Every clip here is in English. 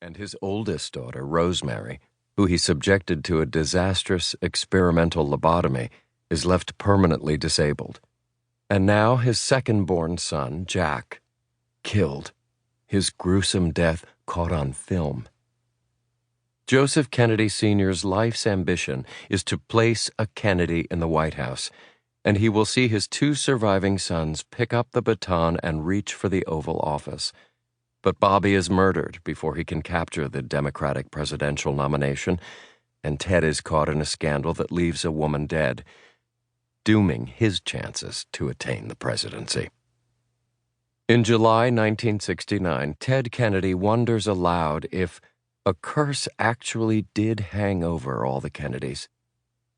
and his oldest daughter, Rosemary, who he subjected to a disastrous experimental lobotomy, is left permanently disabled. And now his second-born son, Jack, killed, his gruesome death caught on film. Joseph Kennedy Sr.'s life's ambition is to place a Kennedy in the White House, and he will see his two surviving sons pick up the baton and reach for the Oval Office. But Bobby is murdered before he can capture the Democratic presidential nomination, and Ted is caught in a scandal that leaves a woman dead, dooming his chances to attain the presidency. In July 1969, Ted Kennedy wonders aloud if a curse actually did hang over all the Kennedys.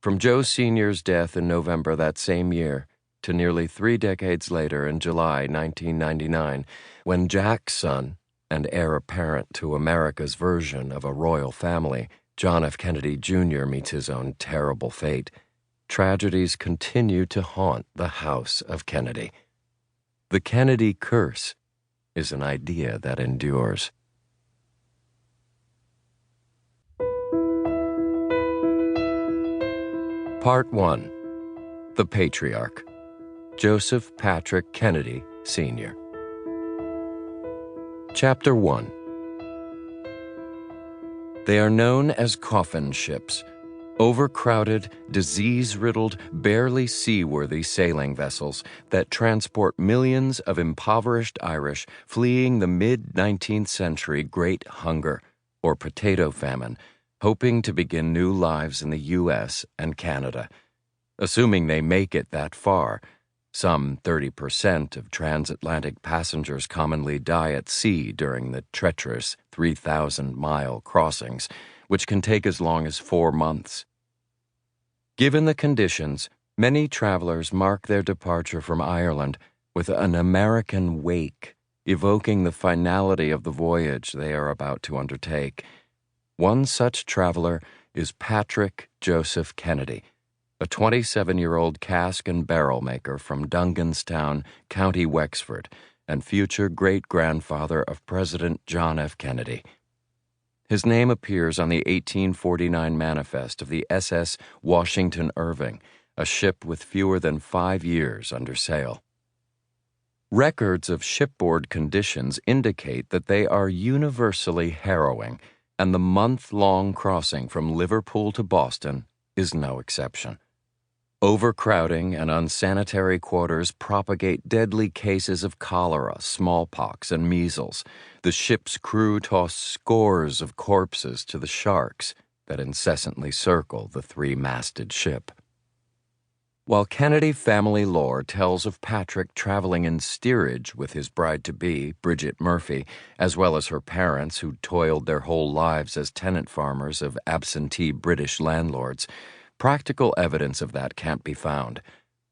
From Joe Sr.'s death in November that same year to nearly 3 decades later in July 1999, when Jack's son and heir apparent to America's version of a royal family, John F. Kennedy Jr., meets his own terrible fate, tragedies continue to haunt the House of Kennedy. The Kennedy curse is an idea that endures. Part 1. The Patriarch, Joseph Patrick Kennedy, Sr. Chapter 1. They are known as coffin ships, overcrowded, disease-riddled, barely seaworthy sailing vessels that transport millions of impoverished Irish fleeing the mid-19th century Great Hunger, or Potato Famine, hoping to begin new lives in the U.S. and Canada. Assuming they make it that far, some 30% of transatlantic passengers commonly die at sea during the treacherous 3,000-mile crossings, which can take as long as 4 months. Given the conditions, many travelers mark their departure from Ireland with an American wake, evoking the finality of the voyage they are about to undertake. One such traveler is Patrick Joseph Kennedy, a 27-year-old cask and barrel maker from Dunganstown, County Wexford, and future great-grandfather of President John F. Kennedy. His name appears on the 1849 manifest of the SS Washington Irving, a ship with fewer than 5 years under sail. Records of shipboard conditions indicate that they are universally harrowing, and the month-long crossing from Liverpool to Boston is no exception. Overcrowding and unsanitary quarters propagate deadly cases of cholera, smallpox, and measles. The ship's crew toss scores of corpses to the sharks that incessantly circle the 3-masted ship. While Kennedy family lore tells of Patrick traveling in steerage with his bride-to-be, Bridget Murphy, as well as her parents who toiled their whole lives as tenant farmers of absentee British landlords, practical evidence of that can't be found.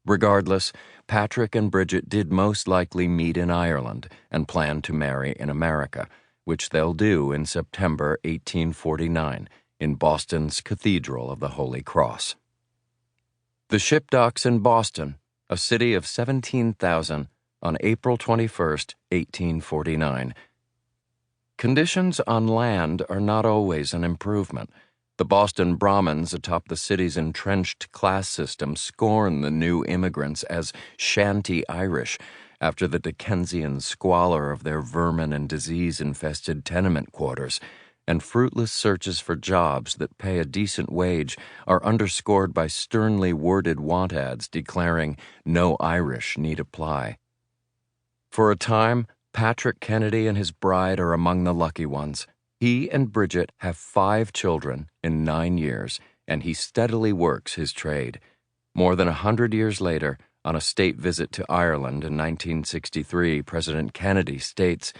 Regardless, Patrick and Bridget did most likely meet in Ireland and plan to marry in America, which they'll do in September 1849 in Boston's Cathedral of the Holy Cross. The ship docks in Boston, a city of 17,000, on April 21, 1849. Conditions on land are not always an improvement. The Boston Brahmins atop the city's entrenched class system scorn the new immigrants as shanty Irish after the Dickensian squalor of their vermin and disease-infested tenement quarters, and fruitless searches for jobs that pay a decent wage are underscored by sternly worded want ads declaring no Irish need apply. For a time, Patrick Kennedy and his bride are among the lucky ones. He and Bridget have 5 children in 9 years, and he steadily works his trade. More than 100 years later, on a state visit to Ireland in 1963, President Kennedy states,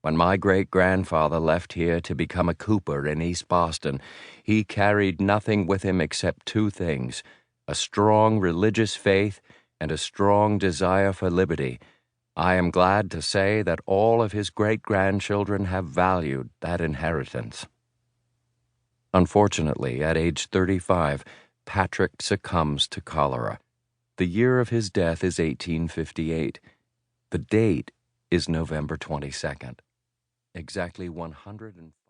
"When my great-grandfather left here to become a cooper in East Boston, he carried nothing with him except 2 things, a strong religious faith and a strong desire for liberty. I am glad to say that all of his great-grandchildren have valued that inheritance." Unfortunately, at age 35, Patrick succumbs to cholera. The year of his death is 1858. The date is November 22nd. Exactly 105.